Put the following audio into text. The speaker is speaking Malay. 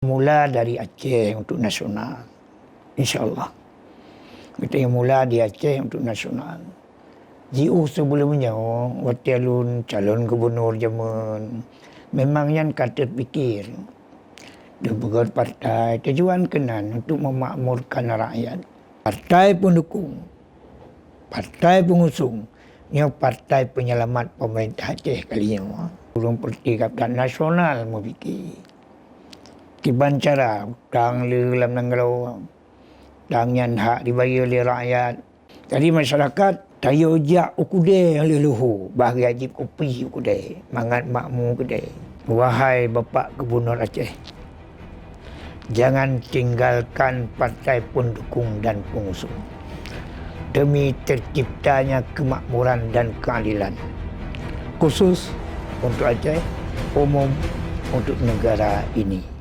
mula dari Aceh untuk nasional. InsyaAllah. Kita yang mula di Aceh untuk nasional. JU sebelumnya, waktu alun calon gubernur zaman, memang yang kata fikir. Dia bergerak partai, tujuan kenan untuk memakmurkan rakyat. Partai pendukung, partai pengusung, ini partai penyelamat pemerintah Aceh kalinya. Burung perti kapten nasional mau fikir. Kiban cara, tang dalam nanggalau, tang yang hak dibayar oleh rakyat. Jadi masyarakat, tayo jak ukude leluhur, bagi ajib kopi ukude, mangat makmu ukude. Wahai Bapak Gubernur Aceh, jangan tinggalkan partai pendukung dan pengusung demi terciptanya kemakmuran dan keadilan, khusus untuk Aceh, umum untuk negara ini.